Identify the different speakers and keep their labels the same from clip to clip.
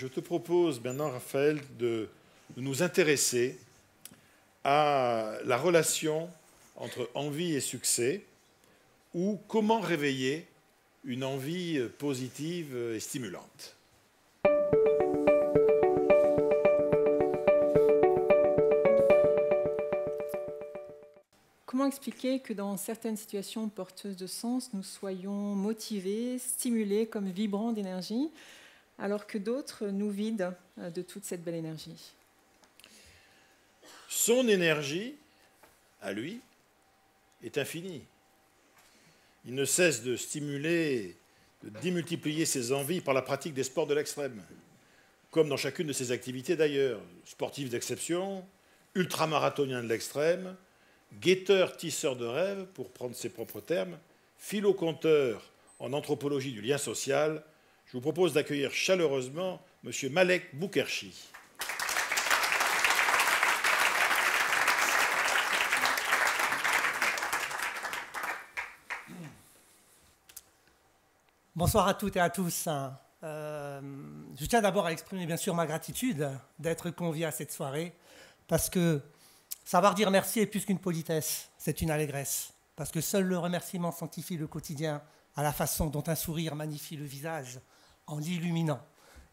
Speaker 1: je te propose maintenant, Raphaël, de nous intéresser à la relation entre envie et succès, ou comment réveiller une envie positive et stimulante.
Speaker 2: Comment expliquer que dans certaines situations porteuses de sens, nous soyons motivés, stimulés, comme vibrants d'énergie, alors que d'autres nous vident de toute cette belle énergie?
Speaker 1: Son énergie, à lui, est infinie. Il ne cesse de stimuler, de démultiplier ses envies par la pratique des sports de l'extrême, comme dans chacune de ses activités d'ailleurs. Sportif d'exception, ultramarathonien de l'extrême, guetteur tisseur de rêves, pour prendre ses propres termes, philo-conteur en anthropologie du lien social, je vous propose d'accueillir chaleureusement M. Malek Boukerchi.
Speaker 3: Bonsoir à toutes et à tous. Je tiens d'abord à exprimer bien sûr ma gratitude d'être convié à cette soirée, parce que savoir dire merci est plus qu'une politesse, c'est une allégresse. Parce que seul le remerciement sanctifie le quotidien à la façon dont un sourire magnifie le visage en l'illuminant.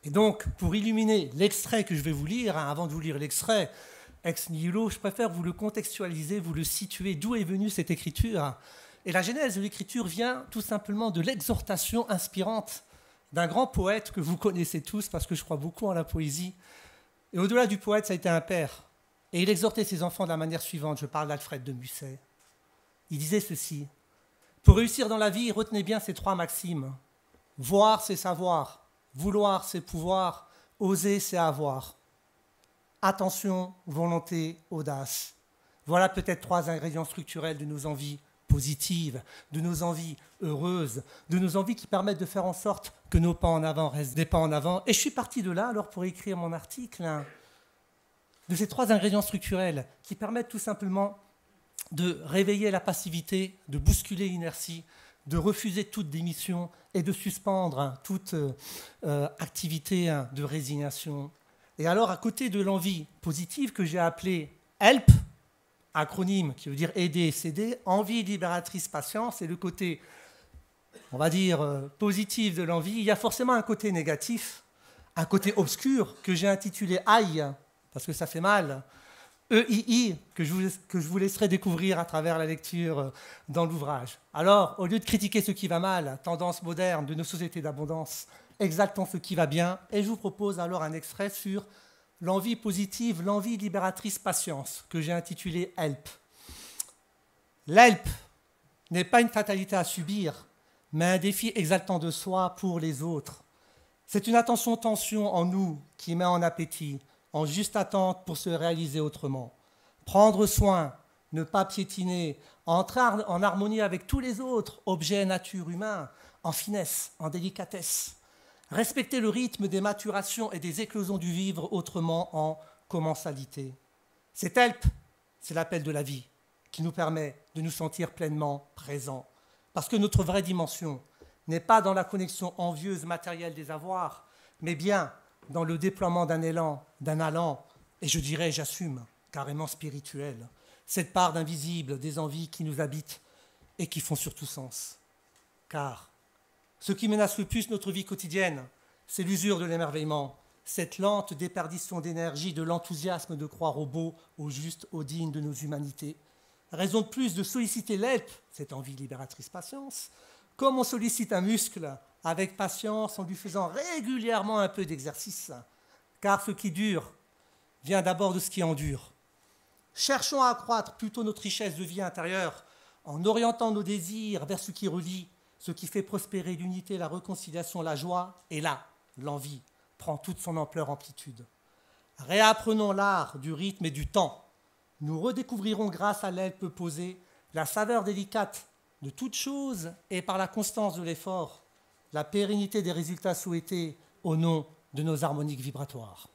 Speaker 3: Et donc, pour illuminer l'extrait que je vais vous lire, avant de vous lire l'extrait, ex nihilo, je préfère vous le contextualiser, vous le situer, d'où est venue cette écriture. Et la genèse de l'écriture vient tout simplement de l'exhortation inspirante d'un grand poète que vous connaissez tous, parce que je crois beaucoup en la poésie. Et au-delà du poète, ça a été un père. Et il exhortait ses enfants de la manière suivante, je parle d'Alfred de Musset. Il disait ceci: pour réussir dans la vie, retenez bien ces trois maximes. Voir, c'est savoir. Vouloir, c'est pouvoir. Oser, c'est avoir. Attention, volonté, audace. Voilà peut-être trois ingrédients structurels de nos envies positives, de nos envies heureuses, de nos envies qui permettent de faire en sorte que nos pas en avant restent des pas en avant. Et je suis parti de là alors pour écrire mon article, de ces trois ingrédients structurels qui permettent tout simplement de réveiller la passivité, de bousculer l'inertie, de refuser toute démission et de suspendre toute activité de résignation. Et alors, à côté de l'envie positive que j'ai appelée HELP, acronyme qui veut dire aider, céder, envie libératrice patience, et le côté, on va dire, positif de l'envie, il y a forcément un côté négatif, un côté obscur que j'ai intitulé aïe, parce que ça fait mal, EII, que je vous laisserai découvrir à travers la lecture dans l'ouvrage. Alors, au lieu de critiquer ce qui va mal, tendance moderne de nos sociétés d'abondance, exaltons ce qui va bien, et je vous propose alors un extrait sur l'envie positive, l'envie libératrice patience, que j'ai intitulé HELP. L'HELP n'est pas une fatalité à subir, mais un défi exaltant de soi pour les autres. C'est une attention-tension en nous qui met en appétit, en juste attente pour se réaliser autrement. Prendre soin, ne pas piétiner, entrer en harmonie avec tous les autres objets, nature, humains, en finesse, en délicatesse. Respecter le rythme des maturations et des éclosions du vivre autrement en commensalité. Cet HELP, c'est l'appel de la vie qui nous permet de nous sentir pleinement présents. Parce que notre vraie dimension n'est pas dans la connexion envieuse matérielle des avoirs, mais bien dans le déploiement d'un élan, d'un allant, et je dirais, j'assume, carrément spirituel, cette part d'invisible des envies qui nous habitent et qui font surtout sens. Car ce qui menace le plus notre vie quotidienne, c'est l'usure de l'émerveillement, cette lente déperdition d'énergie, de l'enthousiasme de croire au beau, au juste, au digne de nos humanités. Raison de plus de solliciter l'HELP, cette envie libératrice patience, comme on sollicite un muscle avec patience en lui faisant régulièrement un peu d'exercice. Car ce qui dure vient d'abord de ce qui endure. Cherchons à accroître plutôt notre richesse de vie intérieure en orientant nos désirs vers ce qui relie, ce qui fait prospérer l'unité, la réconciliation, la joie, et là, l'envie prend toute son ampleur-amplitude. Réapprenons l'art du rythme et du temps. Nous redécouvrirons grâce à l'HELP posée la saveur délicate de toute chose et par la constance de l'effort, la pérennité des résultats souhaités au nom de nos harmoniques vibratoires.